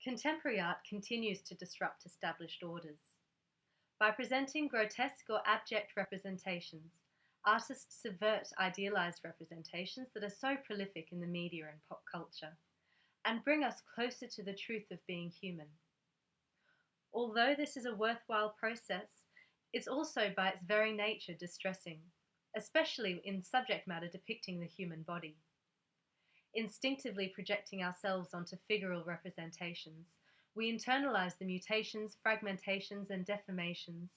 Contemporary art continues to disrupt established orders. By presenting grotesque or abject representations, artists subvert idealized representations that are so prolific in the media and pop culture, and bring us closer to the truth of being human. Although this is a worthwhile process, it's also by its very nature distressing, especially in subject matter depicting the human body. Instinctively projecting ourselves onto figural representations, we internalize the mutations, fragmentations, and deformations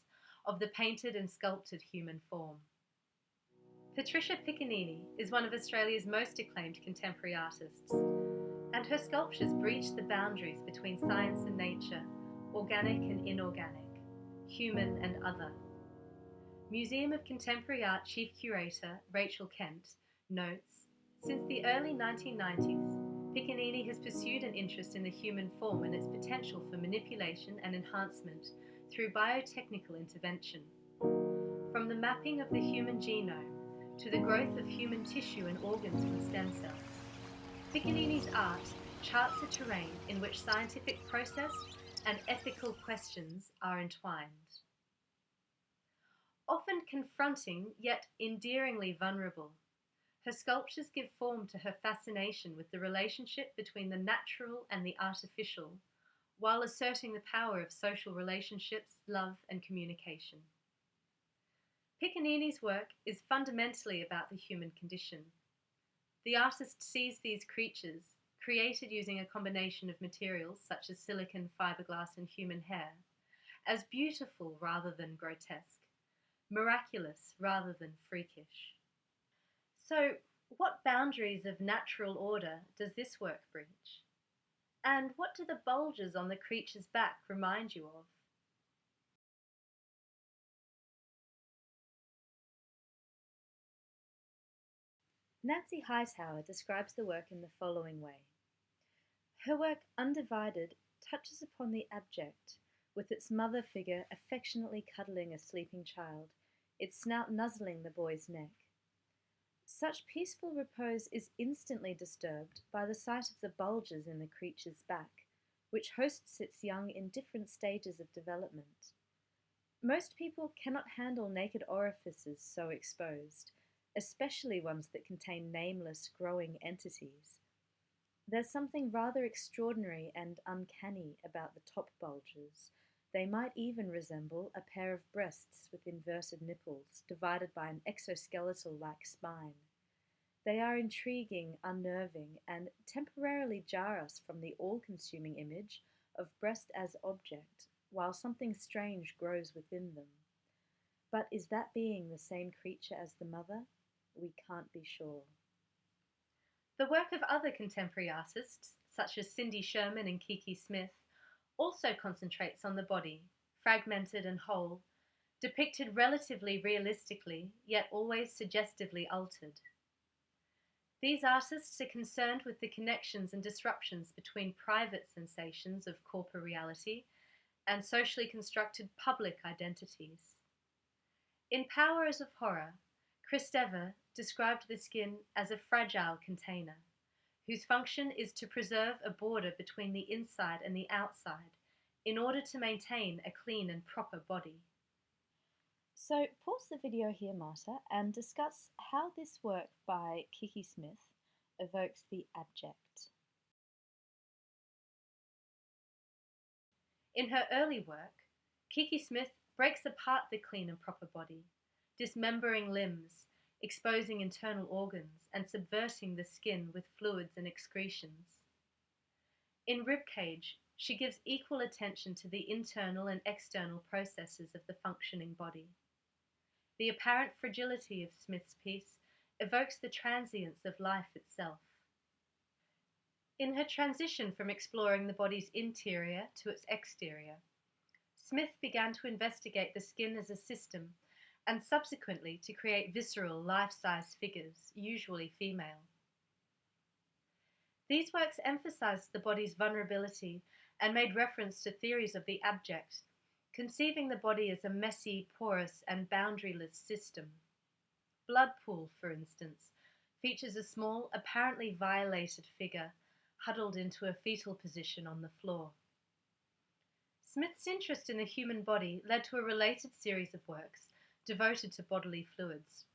of the painted and sculpted human form. Patricia Piccinini is one of Australia's most acclaimed contemporary artists, and her sculptures breach the boundaries between science and nature, organic and inorganic, human and other. Museum of Contemporary Art Chief Curator Rachel Kent notes, since the early 1990s, Piccinini has pursued an interest in the human form and its potential for manipulation and enhancement through biotechnical intervention. From the mapping of the human genome to the growth of human tissue and organs from stem cells, Piccinini's art charts a terrain in which scientific process and ethical questions are entwined. Often confronting, yet endearingly vulnerable, her sculptures give form to her fascination with the relationship between the natural and the artificial, while asserting the power of social relationships, love, and communication. Piccinini's work is fundamentally about the human condition. The artist sees these creatures, created using a combination of materials such as silicon, fiberglass, and human hair, as beautiful rather than grotesque, miraculous rather than freakish. So, what boundaries of natural order does this work breach? And what do the bulges on the creature's back remind you of? Nancy Hightower describes the work in the following way. Her work, Undivided, touches upon the abject, with its mother figure affectionately cuddling a sleeping child, its snout nuzzling the boy's neck. Such peaceful repose is instantly disturbed by the sight of the bulges in the creature's back, which hosts its young in different stages of development. Most people cannot handle naked orifices so exposed, especially ones that contain nameless, growing entities. There's something rather extraordinary and uncanny about the top bulges. They might even resemble a pair of breasts with inverted nipples, divided by an exoskeletal-like spine. They are intriguing, unnerving, and temporarily jar us from the all-consuming image of breast as object, while something strange grows within them. But is that being the same creature as the mother? We can't be sure. The work of other contemporary artists, such as Sherman and Kiki Smith, also concentrates on the body, fragmented and whole, depicted relatively realistically, yet always suggestively altered. These artists are concerned with the connections and disruptions between private sensations of corporeality and socially constructed public identities. In Powers of Horror, Kristeva described the skin as a fragile container, whose function is to preserve a border between the inside and the outside in order to maintain a clean and proper body. So pause the video here, Marta, and discuss how this work by Kiki Smith evokes the abject. In her early work, Kiki Smith breaks apart the clean and proper body, dismembering limbs, exposing internal organs, and subverting the skin with fluids and excretions. In Ribcage, she gives equal attention to the internal and external processes of the functioning body. The apparent fragility of Smith's piece evokes the transience of life itself. In her transition from exploring the body's interior to its exterior, Smith began to investigate the skin as a system and subsequently to create visceral, life-size figures, usually female. These works emphasized the body's vulnerability and made reference to theories of the abject, conceiving the body as a messy, porous, and boundaryless system. Bloodpool, for instance, features a small, apparently violated figure, huddled into a fetal position on the floor. Smith's interest in the human body led to a related series of works devoted to bodily fluids.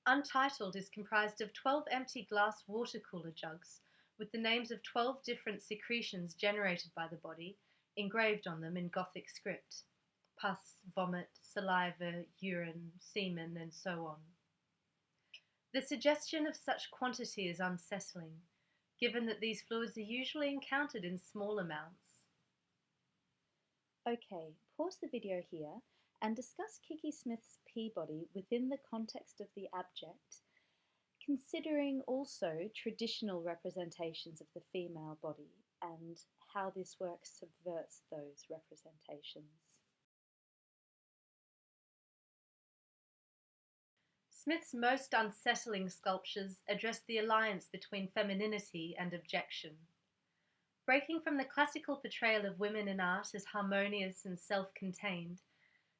Untitled is comprised of 12 empty glass water cooler jugs with the names of 12 different secretions generated by the body engraved on them in Gothic script: pus, vomit, saliva, urine, semen, and so on. The suggestion of such quantity is unsettling, given that these fluids are usually encountered in small amounts. Okay, pause the video here and discuss Kiki Smith's Peabody within the context of the abject, considering also traditional representations of the female body and how this work subverts those representations. Smith's most unsettling sculptures address the alliance between femininity and abjection. Breaking from the classical portrayal of women in art as harmonious and self-contained,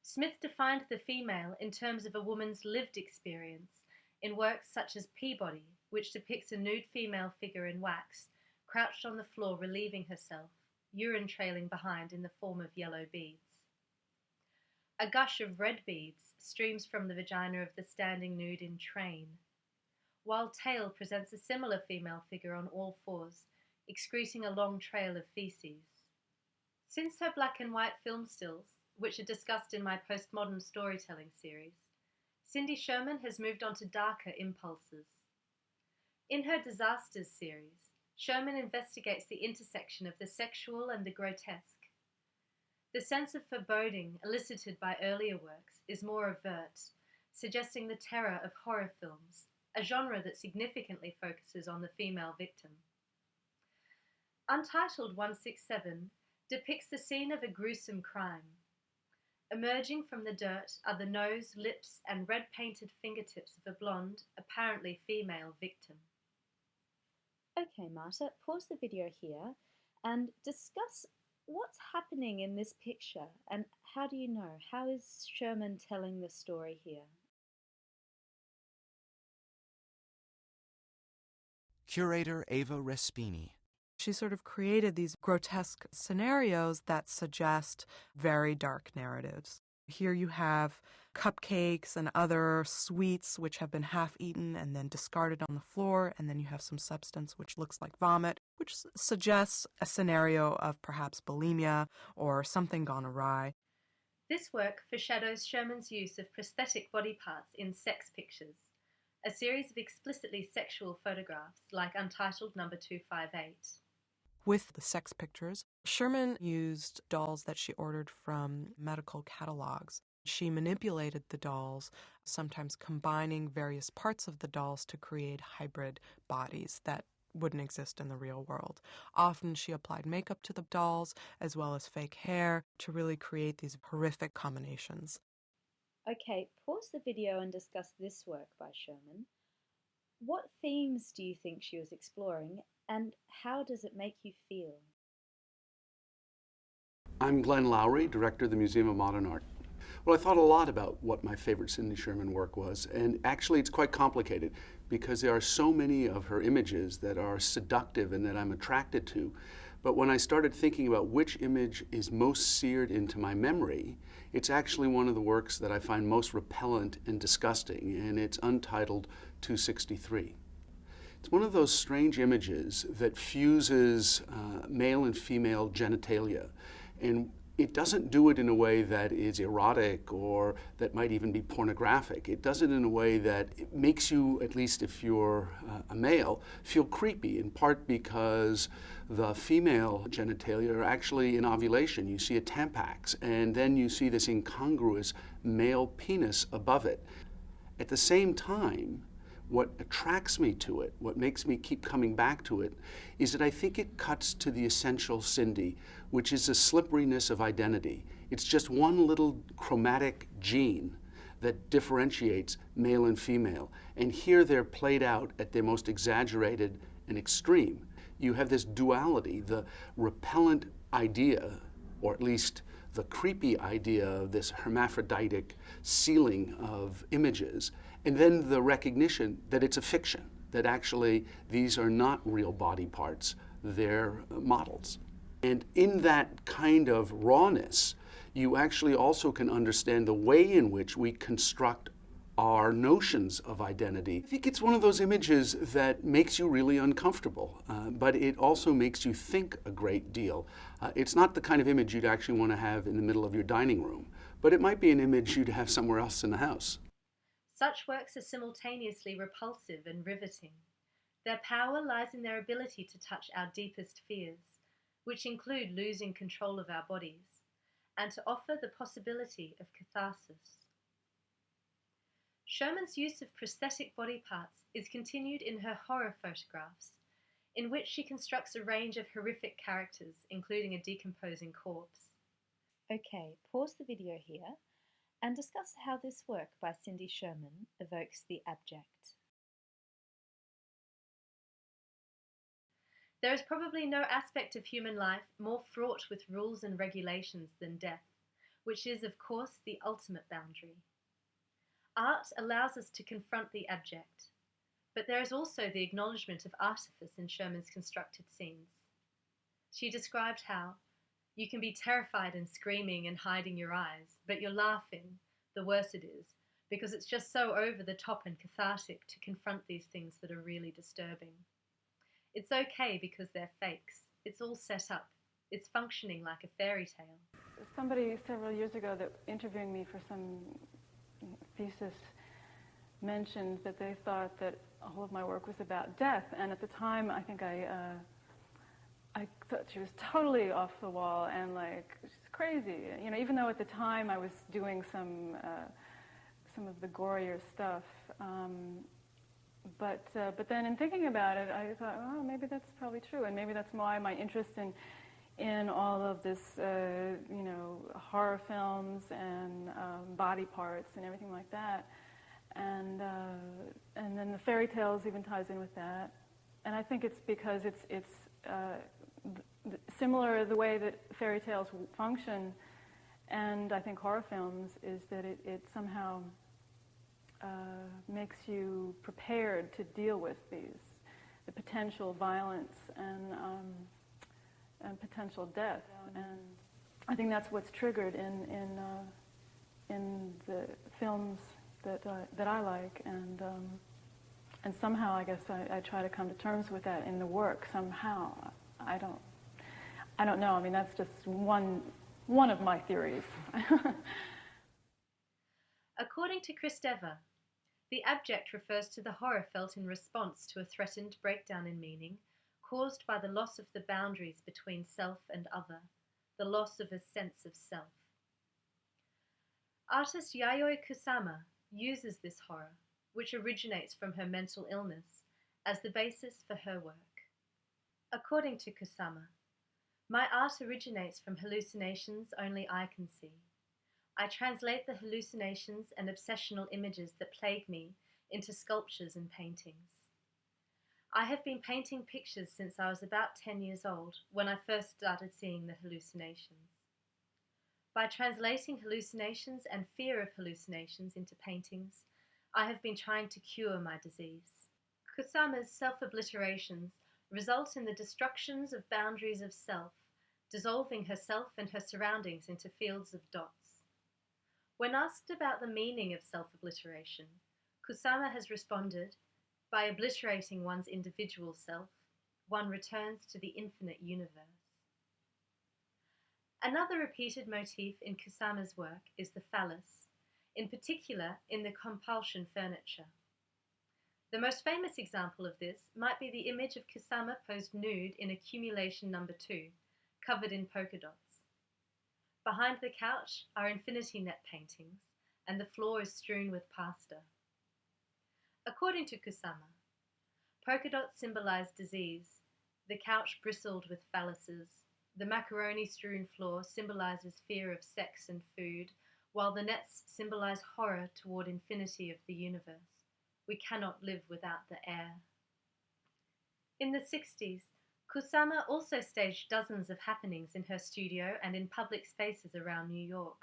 Smith defined the female in terms of a woman's lived experience in works such as Peabody, which depicts a nude female figure in wax, crouched on the floor relieving herself, urine trailing behind in the form of yellow beads. A gush of red beads streams from the vagina of the standing nude in Train, while Tail presents a similar female figure on all fours, excreting a long trail of feces. Since her black and white film stills, which are discussed in my postmodern storytelling series, Cindy Sherman has moved on to darker impulses. In her Disasters series, Sherman investigates the intersection of the sexual and the grotesque. The sense of foreboding elicited by earlier works is more overt, suggesting the terror of horror films, a genre that significantly focuses on the female victim. Untitled 167 depicts the scene of a gruesome crime. Emerging from the dirt are the nose, lips, and red-painted fingertips of a blonde, apparently female victim. Okay, Marta, pause the video here and discuss what's happening in this picture and how do you know? How is Sherman telling the story here? Curator Ava Respini. She sort of created these grotesque scenarios that suggest very dark narratives. Here you have cupcakes and other sweets which have been half-eaten and then discarded on the floor, and then you have some substance which looks like vomit, which suggests a scenario of perhaps bulimia or something gone awry. This work foreshadows Sherman's use of prosthetic body parts in sex pictures, a series of explicitly sexual photographs like Untitled number 258. With the sex pictures, Sherman used dolls that she ordered from medical catalogs. She manipulated the dolls, sometimes combining various parts of the dolls to create hybrid bodies that wouldn't exist in the real world. Often she applied makeup to the dolls as well as fake hair to really create these horrific combinations. Okay, pause the video and discuss this work by Sherman. What themes do you think she was exploring, and how does it make you feel? I'm Glenn Lowry, director of the Museum of Modern Art. Well, I thought a lot about what my favorite Cindy Sherman work was, and actually it's quite complicated because there are so many of her images that are seductive and that I'm attracted to. But when I started thinking about which image is most seared into my memory, it's actually one of the works that I find most repellent and disgusting, and it's Untitled 263. It's one of those strange images that fuses male and female genitalia, and it doesn't do it in a way that is erotic or that might even be pornographic. It does it in a way that it makes you, at least if you're a male, feel creepy, in part because the female genitalia are actually in ovulation. You see a tampax, and then you see this incongruous male penis above it. At the same time, what attracts me to it, what makes me keep coming back to it, is that I think it cuts to the essential Cindy, which is the slipperiness of identity. It's just one little chromatic gene that differentiates male and female. And here they're played out at their most exaggerated and extreme. You have this duality, the repellent idea, or at least the creepy idea of this hermaphroditic ceiling of images, and then the recognition that it's a fiction. that actually these are not real body parts, they're models. And in that kind of rawness, you actually also can understand the way in which we construct our notions of identity. I think it's one of those images that makes you really uncomfortable, but it also makes you think a great deal. It's not the kind of image you'd actually want to have in the middle of your dining room, but it might be an image you'd have somewhere else in the house. Such works are simultaneously repulsive and riveting. Their power lies in their ability to touch our deepest fears, which include losing control of our bodies, and to offer the possibility of catharsis. Sherman's use of prosthetic body parts is continued in her horror photographs, in which she constructs a range of horrific characters, including a decomposing corpse. Okay, pause the video here and discuss how this work by Cindy Sherman evokes the abject. There is probably no aspect of human life more fraught with rules and regulations than death, which is, of course, the ultimate boundary. Art allows us to confront the abject, but there is also the acknowledgement of artifice in Sherman's constructed scenes. She described how you can be terrified and screaming and hiding your eyes, but you're laughing, the worse it is, because it's just so over the top and cathartic to confront these things that are really disturbing. It's okay because they're fakes. It's all set up. It's functioning like a fairy tale. Somebody several years ago that interviewing me for some thesis mentioned that they thought that all of my work was about death, and at the time I think I thought she was totally off the wall and like she's crazy, you know, even though at the time I was doing some of the gorier stuff. But then in thinking about it, I thought, oh, maybe that's probably true, and maybe that's why my interest in all of this, you know, horror films and body parts and everything like that, and then the fairy tales even ties in with that, and I think it's because it's similar the way that fairy tales function, and I think horror films is that it somehow makes you prepared to deal with the potential violence and potential death, and I think that's what's triggered in the films that I like, and somehow I guess I try to come to terms with that in the work somehow. I don't know. I mean, that's just one of my theories. According to Kristeva, the abject refers to the horror felt in response to a threatened breakdown in meaning caused by the loss of the boundaries between self and other, the loss of a sense of self. Artist Yayoi Kusama uses this horror, which originates from her mental illness, as the basis for her work. According to Kusama, my art originates from hallucinations only I can see. I translate the hallucinations and obsessional images that plague me into sculptures and paintings. I have been painting pictures since I was about 10 years old, when I first started seeing the hallucinations. By translating hallucinations and fear of hallucinations into paintings, I have been trying to cure my disease. Kusama's self-obliterations result in the destructions of boundaries of self, dissolving herself and her surroundings into fields of dots. When asked about the meaning of self-obliteration, Kusama has responded, by obliterating one's individual self, one returns to the infinite universe. Another repeated motif in Kusama's work is the phallus, in particular in the compulsion furniture. The most famous example of this might be the image of Kusama posed nude in accumulation number 2, covered in polka dots. Behind the couch are infinity net paintings, and the floor is strewn with pasta. According to Kusama, polka dots symbolize disease, the couch bristled with phalluses, the macaroni-strewn floor symbolizes fear of sex and food, while the nets symbolize horror toward infinity of the universe. We cannot live without the air. In the 60s, Kusama also staged dozens of happenings in her studio and in public spaces around New York,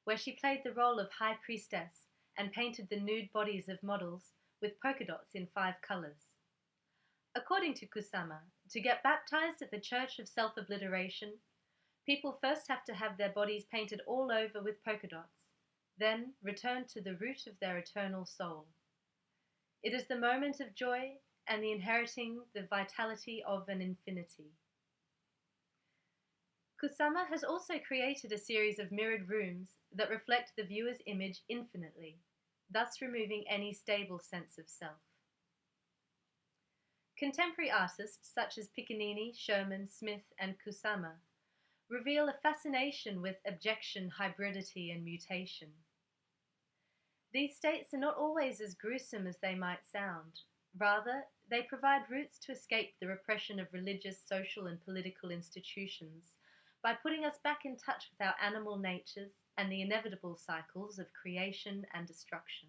where she played the role of high priestess and painted the nude bodies of models with polka dots in 5 colors. According to Kusama, to get baptized at the Church of Self-Obliteration, people first have to have their bodies painted all over with polka dots, then return to the root of their eternal soul. It is the moment of joy and the inheriting the vitality of an infinity. Kusama has also created a series of mirrored rooms that reflect the viewer's image infinitely, thus removing any stable sense of self. Contemporary artists such as Piccinini, Sherman, Smith, and Kusama reveal a fascination with abjection, hybridity, and mutation. These states are not always as gruesome as they might sound. Rather, they provide routes to escape the repression of religious, social, and political institutions by putting us back in touch with our animal natures and the inevitable cycles of creation and destruction.